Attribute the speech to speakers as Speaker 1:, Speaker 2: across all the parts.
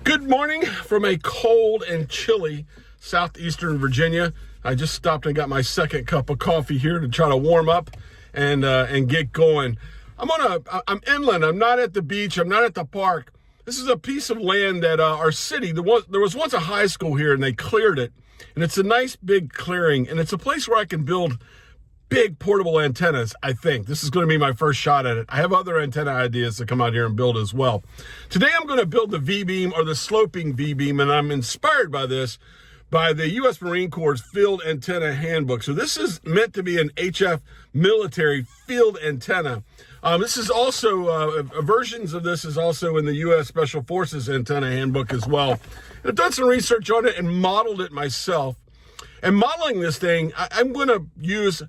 Speaker 1: Good morning from a cold and chilly southeastern Virginia. I just stopped and got my second cup of coffee here to try to warm up and get going. I'm inland. I'm not at the beach. I'm not at the park. This is a piece of land that our city, there was once a high school here and they cleared it. And it's a nice big clearing, and it's a place where I can build big portable antennas. I think this is going to be my first shot at it. I have other antenna ideas to come out here and build as well. Today I'm going to build the V-beam, or the sloping V-beam, and I'm inspired by this by the U.S. Marine Corps Field Antenna Handbook. So this is meant to be an HF military field antenna. This is also, versions of this is also in the U.S. Special Forces Antenna Handbook as well. And I've done some research on it and modeled it myself. And modeling this thing, I'm going to use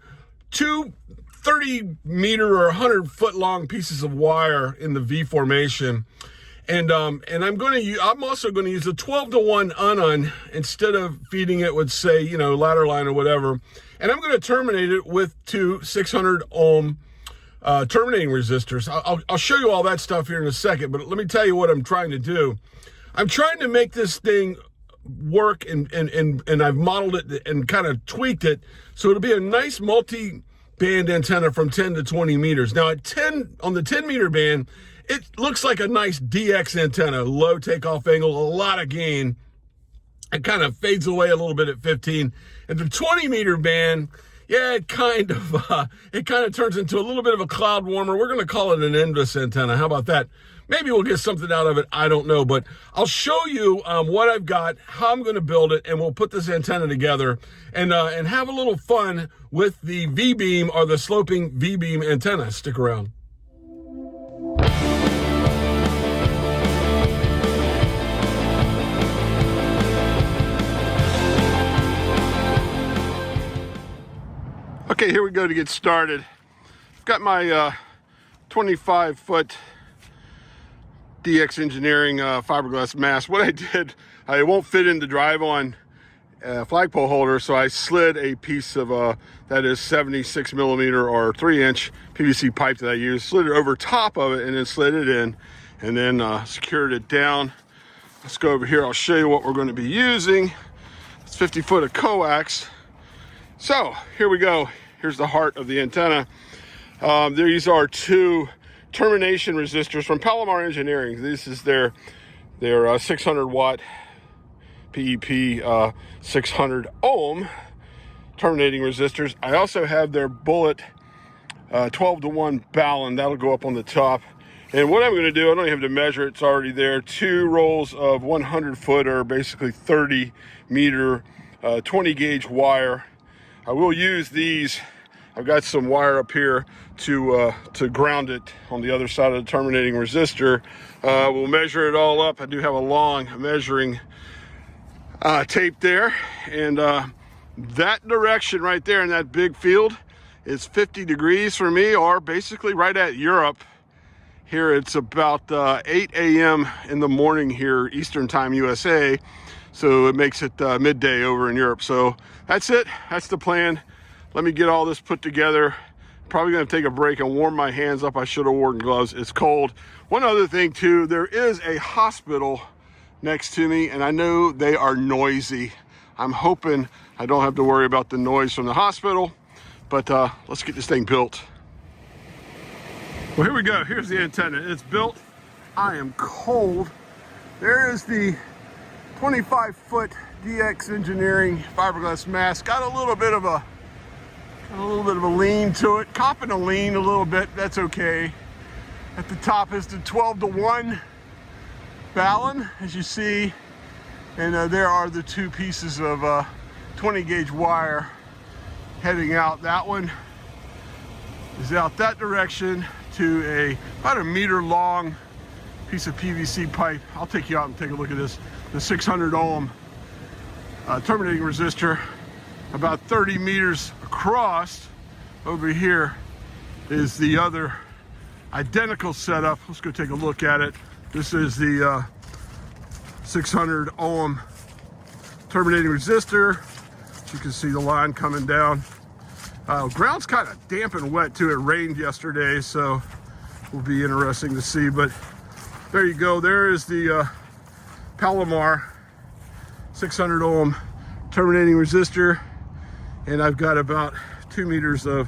Speaker 1: two 30-meter or 100-foot long pieces of wire in the V formation. And I'm also going to use a 12-to-1 unun instead of feeding it with, say, ladder line or whatever. And I'm going to terminate it with two 600-ohm terminating resistors. I'll show you all that stuff here in a second, but let me tell you what I'm trying to do. I'm trying to make this thing work, and I've modeled it and kind of tweaked it so it'll be a nice multi-band antenna from 10 to 20 meters. Now at 10, on the 10-meter band, it looks like a nice DX antenna, low takeoff angle, a lot of gain. It kind of fades away a little bit at 15. At the 20-meter band, yeah, it kind of turns into a little bit of a cloud warmer. We're going to call it an NVIS antenna. How about that? Maybe we'll get something out of it. I don't know, but I'll show you what I've got, how I'm going to build it, and we'll put this antenna together and have a little fun with the V-beam, or the sloping V-beam antenna. Stick around. Okay, here we go to get started. I've got my 25-foot DX Engineering fiberglass mast. What I did, it won't fit in the drive-on flagpole holder, so I slid a piece of that is 76 millimeter or 3-inch PVC pipe that I used, slid it over top of it, and then slid it in, and then secured it down. Let's go over here. I'll show you what we're going to be using. It's 50 foot of coax. So here we go. Here's the heart of the antenna. These are two termination resistors from Palomar Engineering. This is their 600 watt PEP 600 ohm terminating resistors. I also have their bullet 12-to-1 balun. That'll go up on the top. And what I'm going to do, I don't even have to measure it, it's already there. Two rolls of 100 foot, or basically 30 meter 20 gauge wire. I will use these. I've got some wire up here to ground it on the other side of the terminating resistor. We'll measure it all up. I do have a long measuring tape there, and that direction right there in that big field is 50 degrees for me, or basically right at Europe. Here it's about 8 a.m. in the morning here, Eastern Time, USA. So it makes it midday over in Europe. So that's it. That's the plan. Let me get all this put together. Probably going to take a break and warm my hands up. I should have worn gloves. It's cold. One other thing too, there is a hospital next to me, and I know they are noisy. I'm hoping I don't have to worry about the noise from the hospital, but let's get this thing built. Well, here we go. Here's the antenna. It's built. I am cold. There is the 25-foot DX Engineering fiberglass mast. Got a little bit of a lean to it. Copping a lean a little bit. That's okay. At the top is the 12-to-1 balun, as you see, and there are the two pieces of 20 gauge wire heading out. That one is out that direction to about a meter long piece of PVC pipe. I'll take you out and take a look at this. The 600 ohm terminating resistor, about 30 meters across. Over here is the other identical setup. Let's go take a look at it. This is the 600 ohm terminating resistor. You can see the line coming down. Ground's kind of damp and wet too. It rained yesterday, so will be interesting to see. But there you go. There is the Palomar 600 ohm terminating resistor, and I've got about 2 meters of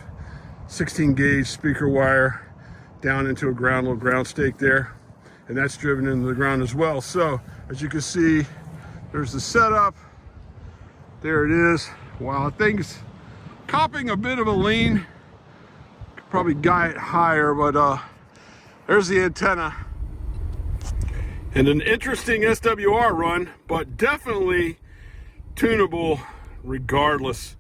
Speaker 1: 16 gauge speaker wire down into a little ground stake there, and that's driven into the ground as well. So as you can see, there's the setup. There it is. Wow, that thing's copping a bit of a lean. Could probably guy it higher, but there's the antenna. And an interesting SWR run, but definitely tunable regardless.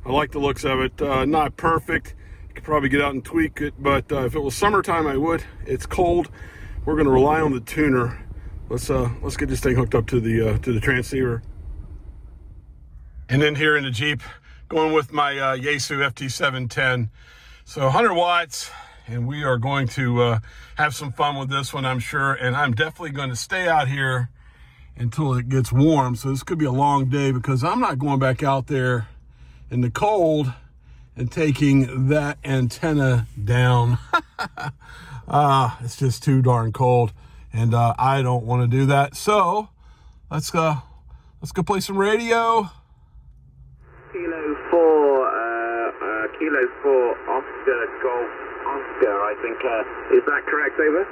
Speaker 1: I like the looks of it. Not perfect. You could probably get out and tweak it, but if it was summertime, I would. It's cold. We're going to rely on the tuner. Let's get this thing hooked up to the transceiver. And then here in the Jeep, going with my Yaesu FT710. So 100 watts, and we are going to have some fun with this one, I'm sure. And I'm definitely going to stay out here until it gets warm. So this could be a long day because I'm not going back out there in the cold and taking that antenna down. It's just too darn cold, and I don't want to do that. So let's go play some radio.
Speaker 2: Kilo 4 Oscar Golf Oscar, I think. Is that correct, over?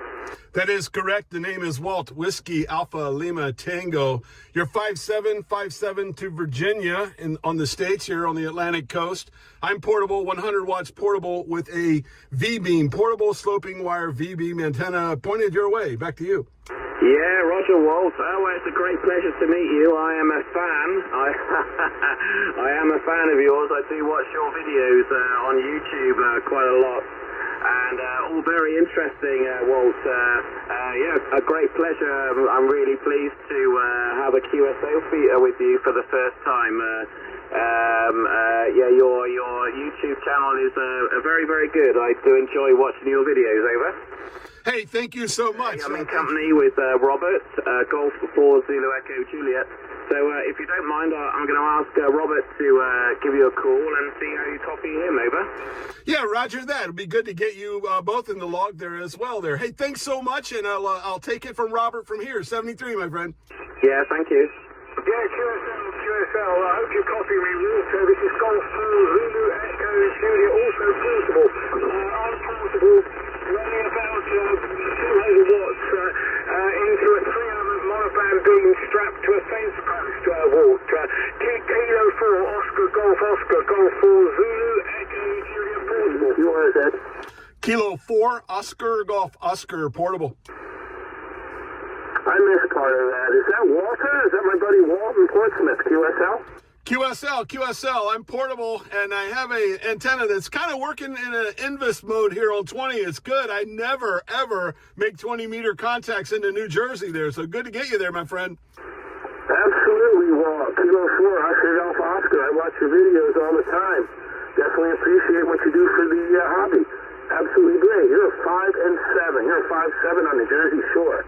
Speaker 1: That is correct. The name is Walt Whiskey Alpha Lima Tango. You're 5'7" to Virginia on the States here on the Atlantic coast. I'm portable, 100 watts portable with a V-beam, portable sloping wire V-beam antenna pointed your way. Back to you.
Speaker 2: Yeah, Roger, Walt. Oh, it's a great pleasure to meet you. I am a fan. I am a fan of yours. I do watch your videos on YouTube quite a lot. And all very interesting, Walt. Yeah, a great pleasure. I'm really pleased to have a QSO feature with you for the first time. Yeah, your YouTube channel is very, very good. I do enjoy watching your videos, over.
Speaker 1: Hey, thank you so much.
Speaker 2: I'm in company with Robert, Golf 4 Zulu Echo Juliet. So if you don't mind, I'm going to ask Robert to give you a call and see how you copy him, over.
Speaker 1: Yeah, roger that. It'd be good to get you both in the log there as well there. Hey, thanks so much, and I'll take it from Robert from here, 73, my friend.
Speaker 2: Yeah, thank you.
Speaker 3: Yeah, QSL, I hope you copy me, Walter. This is Golf 4 Zulu Echo Juliet, also portable. I'm portable, running about 200 watts into a 300 monoband beam strapped to a fence post, Walter. Kilo 4 Oscar Golf 4 Zulu Echo Juliet portable.
Speaker 2: You want that?
Speaker 1: Kilo 4 Oscar Golf Oscar portable.
Speaker 2: I missed part of that. Is that Walter? Is that my buddy Walt in Portsmouth, QSL?
Speaker 1: QSL. I'm portable, and I have a antenna that's kind of working in an invis mode here on 20. It's good. I never, ever make 20-meter contacts into New Jersey there, so good to get you there, my friend.
Speaker 2: Absolutely, Walt. Kilo 4 Oscar Golf Oscar. I watch your videos all the time. Definitely appreciate what you do for the hobby. Absolutely great. You're a 5 and 7. You're a 5'7" on the Jersey Shore.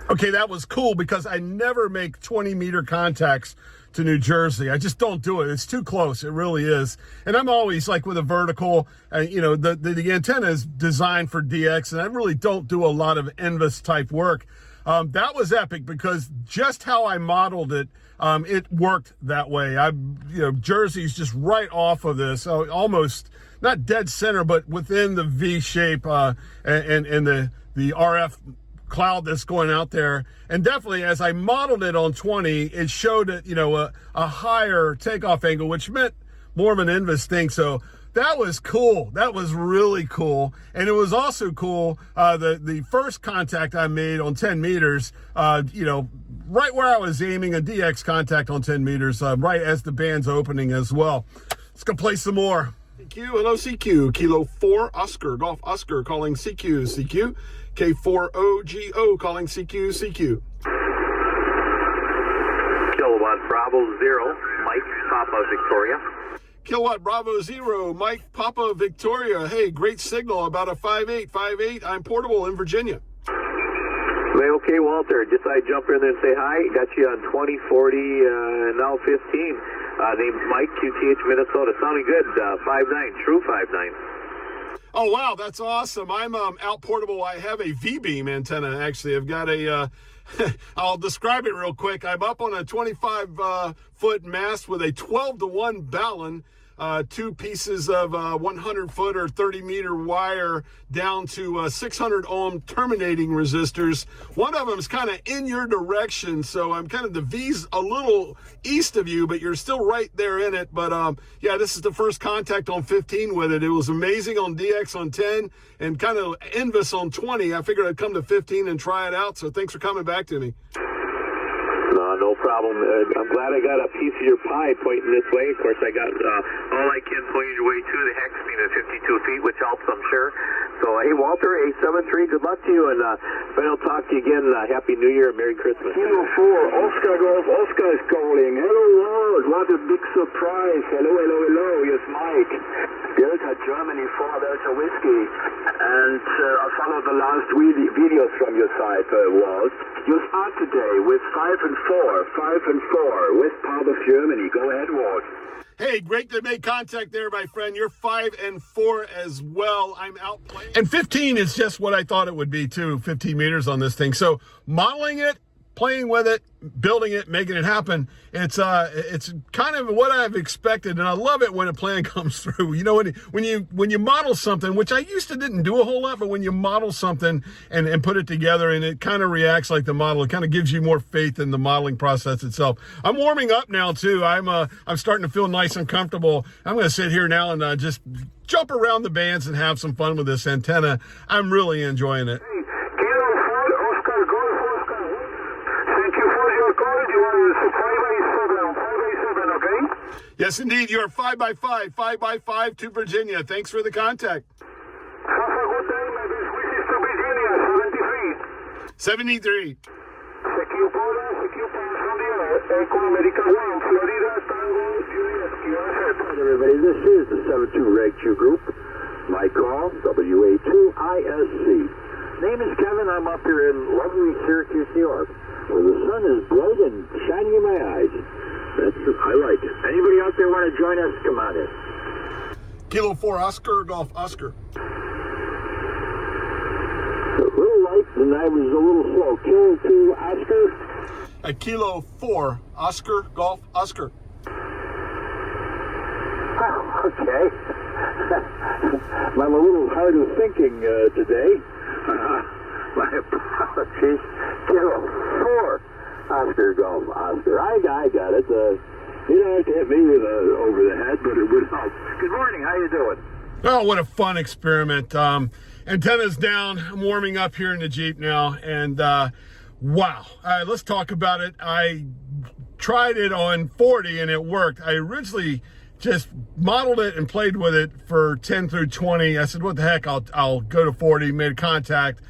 Speaker 1: Okay, that was cool because I never make 20-meter contacts to New Jersey. I just don't do it. It's too close. It really is. And I'm always like with a vertical, you know, the antenna is designed for DX, and I really don't do a lot of NVIS type work. That was epic because just how I modeled it, it worked that way. Jersey's just right off of this, so almost not dead center, but within the V shape and the RF cloud that's going out there. And definitely as I modeled it on 20, it showed it, a higher takeoff angle, which meant more of an NVIS thing. So that was cool. That was really cool. And it was also cool, the first contact I made on 10 meters, right where I was aiming, a DX contact on 10 meters, right as the band's opening as well. Let's go play some more. CQ, hello CQ, Kilo 4 Oscar Golf Oscar calling CQ. K4OGO calling CQ.
Speaker 2: Kilowatt Bravo 0, Mike Papa Victoria.
Speaker 1: Kilowatt Bravo 0, Mike Papa Victoria. Hey, great signal, about a 5'8". I'm portable in Virginia.
Speaker 2: Okay, Walter, just I jump in there and say hi. Got you on 2040, now 15. Name's Mike, QTH, Minnesota. Sounding good, 5'9", true 5'9".
Speaker 1: Oh, wow, that's awesome. I'm out portable. I have a V-beam antenna, actually. I've got a I'll describe it real quick. I'm up on a 25-foot mast with a 12-to-1 balun, 2 pieces of 100-foot or 30-meter wire down to 600 ohm terminating resistors. One of them is kind of in your direction, so I'm kind of, the V's a little east of you, but you're still right there in it. But yeah, this is the first contact on 15 with it. It was amazing on DX on 10 and kind of envious on 20. I figured I'd come to 15 and try it out, so thanks for coming back to me.
Speaker 2: No problem. I'm glad I got a piece of your pie pointing this way. Of course, I got all I can pointing your way to the hex being at 52 feet, which helps, I'm sure. So, hey, Walter, 873, good luck to you, and if I don't talk to you again, Happy New Year and Merry Christmas.
Speaker 3: Kilo 4, Oscar Golf, Oscar is calling. Hello, world. What a big surprise. Hello, hello, hello. Yes, Mike. Delta Germany 4, Delta Whiskey. And I followed the last videos from your side, Walt. You start today with 5 and 4, West part of Germany. Go ahead, Walt.
Speaker 1: Hey, great to make contact there, my friend. You're 5 and 4 as well. I'm out playing. And 15 is just what I thought it would be, too, 15 meters on this thing. So modeling it, playing with it, building it, making it happen, it's kind of what I've expected, and I love it when a plan comes through. You know, when you model something, which I used to didn't do a whole lot, but when you model something and put it together and it kind of reacts like the model, it kind of gives you more faith in the modeling process itself. I'm warming up now too. I'm starting to feel nice and comfortable. I'm going to sit here now and just jump around the bands and have some fun with this antenna. I'm really enjoying it. Yes, indeed. You are 5x5, 5x5 to Virginia. Thanks for the contact.
Speaker 3: Have a good day, my best wishes to Virginia,
Speaker 1: 73.
Speaker 3: Secure Paula, secure Paula from the air. Echo America 1, Florida, Tango, Juliet, everybody, this is the 72 Reg 2 group. My call, WA2ISC. Name is Kevin. I'm up here in lovely Syracuse, New York, where the sun is bright and shining in my eyes. I like it. Anybody out there want to join us? Come on in.
Speaker 1: Kilo 4, Oscar, Golf, Oscar.
Speaker 3: A little light and I was a little slow. Kilo 2, Oscar.
Speaker 1: Kilo 4, Oscar, Golf, Oscar.
Speaker 3: Oh, okay. I'm a little hard of thinking today. My apologies. Kilo 4. Oscar Golf, Oscar. I got it. You don't have to hit me with over the head, but it would help. Good morning. How you doing?
Speaker 1: Oh, what a fun experiment. Antenna's down. I'm warming up here in the Jeep now, and wow. All right, let's talk about it. I tried it on 40, and it worked. I originally just modeled it and played with it for 10 through 20. I said, what the heck, I'll go to 40, made contact.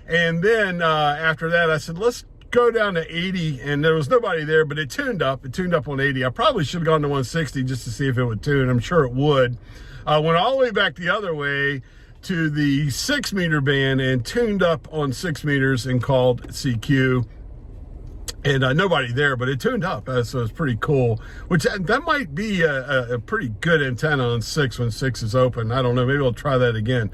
Speaker 1: And then after that, I said, let's go down to 80, and there was nobody there, but it tuned up on 80. I probably should have gone to 160 just to see if it would tune. I'm sure it would. Went all the way back the other way to the 6 meter band and tuned up on 6 meters and called CQ, and nobody there, but it tuned up, so it's pretty cool. Which that might be a pretty good antenna on 6 when 6 is open. I don't know, maybe I'll try that again.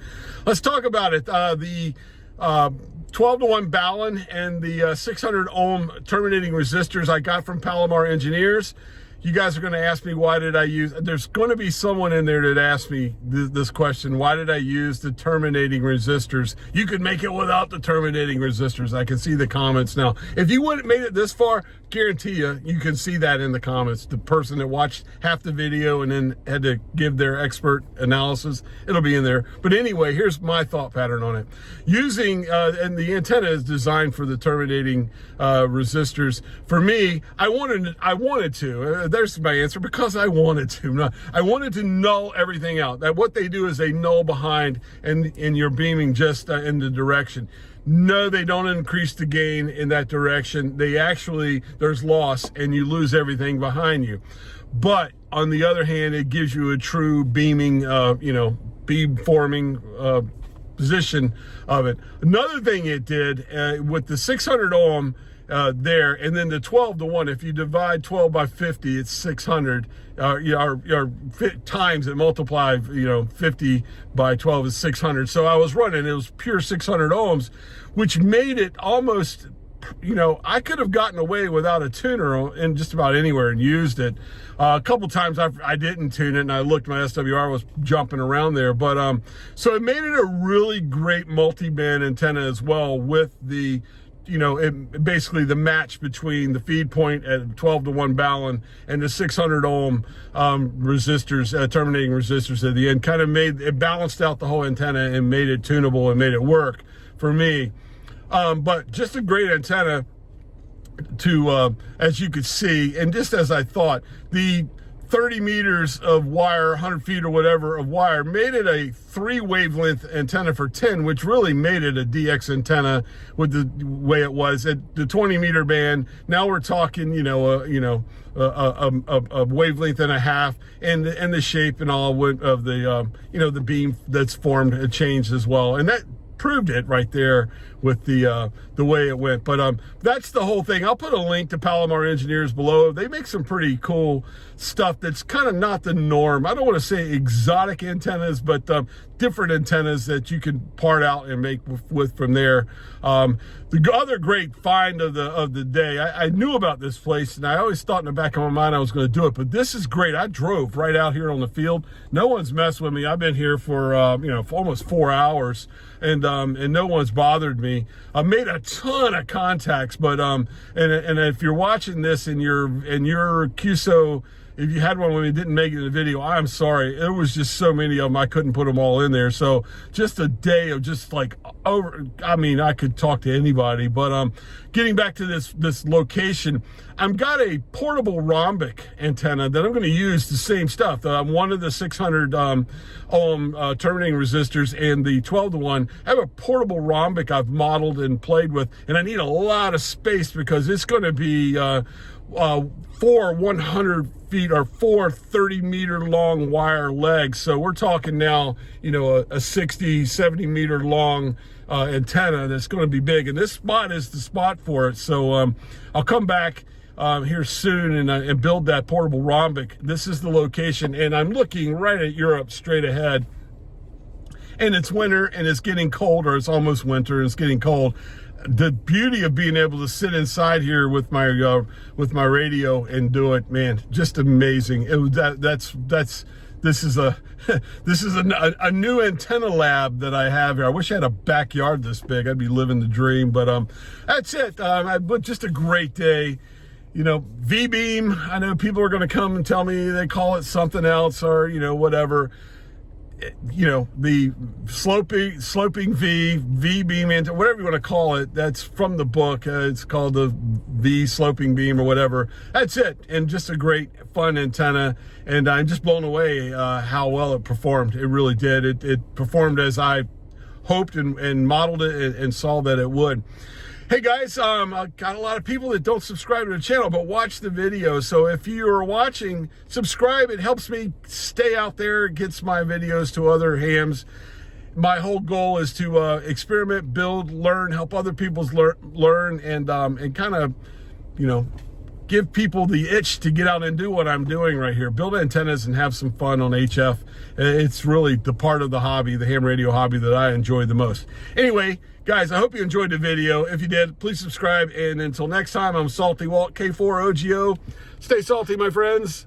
Speaker 1: Let's talk about it. The 12-to-1 balun and the 600 ohm terminating resistors I got from Palomar Engineers. You guys are going to ask me, why did I use, there's going to be someone in there that asked me this question, why did I use the terminating resistors? You could make it without the terminating resistors. I can see the comments now. If you wouldn't made it this far, guarantee you can see that in the comments. The person that watched half the video and then had to give their expert analysis, it'll be in there. But anyway, here's my thought pattern on it. Using, and the antenna is designed for the terminating resistors. For me, I wanted to, there's my answer, because I wanted to. I wanted to null everything out. That what they do is they null behind and you're beaming just in the direction. No, they don't increase the gain in that direction. They actually, there's loss and you lose everything behind you. But on the other hand, it gives you a true beaming, beam forming position of it. Another thing it did with the 600 ohm there, and then the 12-to-1, if you divide 12 by 50, it's 600. Times it, multiply, 50 by 12 is 600. So I was running, it was pure 600 ohms, which made it almost you know, I could have gotten away without a tuner in just about anywhere and used it. A couple times I didn't tune it, and I looked, my SWR was jumping around there. But so it made it a really great multi-band antenna as well, with the, you know, basically the match between the feed point at 12-to-1 balun and the 600 ohm resistors, terminating resistors at the end, kind of made it, balanced out the whole antenna and made it tunable and made it work for me. But just a great antenna to, as you could see, and just as I thought, the 30 meters of wire, 100 feet or whatever of wire, made it a 3 wavelength antenna for 10, which really made it a DX antenna with the way it was at the 20 meter band. Now we're talking, you know, a wavelength and a half, and the shape and all of the, you know, the beam that's formed changed as well, and that proved it right there with the way it went. But that's the whole thing. I'll put a link to Palomar Engineers below. They make some pretty cool stuff that's kind of not the norm. I don't want to say exotic antennas, but different antennas that you can part out and make with from there. The other great find of the day, I knew about this place, and I always thought in the back of my mind I was going to do it, but this is great. I drove right out here on the field. No one's messed with me. I've been here for you know, for almost 4 hours, and no one's bothered me. I made a ton of contacts, but and if you're watching this and your QSO, if you had one when we didn't make it in the video, I'm sorry. It was just so many of them, I couldn't put them all in there. So just a day of just like I mean, I could talk to anybody. But getting back to this location, I've got a portable rhombic antenna that I'm going to use the same stuff. One of the 600 ohm terminating resistors and the 12-to-1. I have a portable rhombic I've modeled and played with, and I need a lot of space because it's going to be 4 100 feet or 4 30-meter long wire legs. So we're talking now, you know, a 60, 70 meter long antenna that's going to be big. And this spot is the spot for it. So I'll come back here soon and build that portable rhombic. This is the location, and I'm looking right at Europe straight ahead. And it's winter, and it's getting cold, or it's almost winter, and it's getting cold. The beauty of being able to sit inside here with my radio and do it, man, just amazing. It was this is a new antenna lab that I have here. I wish I had a backyard this big. I'd be living the dream. But that's it. But just a great day. You know, V-beam. I know people are going to come and tell me they call it something else, or, you know, whatever. You know, the sloping V-beam, whatever you want to call it, that's from the book. It's called the V sloping beam or whatever. That's it. And just a great, fun antenna. And I'm just blown away how well it performed. It really did. It performed as I hoped and modeled it and saw that it would. Hey guys, I got a lot of people that don't subscribe to the channel but watch the video. So if you are watching, subscribe. It helps me stay out there. It gets my videos to other hams. My whole goal is to experiment, build, learn, help other people learn, and kind of, you know, give people the itch to get out and do what I'm doing right here. Build antennas and have some fun on HF. It's really the part of the hobby, the ham radio hobby, that I enjoy the most. Anyway, guys, I hope you enjoyed the video. If you did, please subscribe. And until next time, I'm Salty Walt, K4OGO. Stay salty, my friends.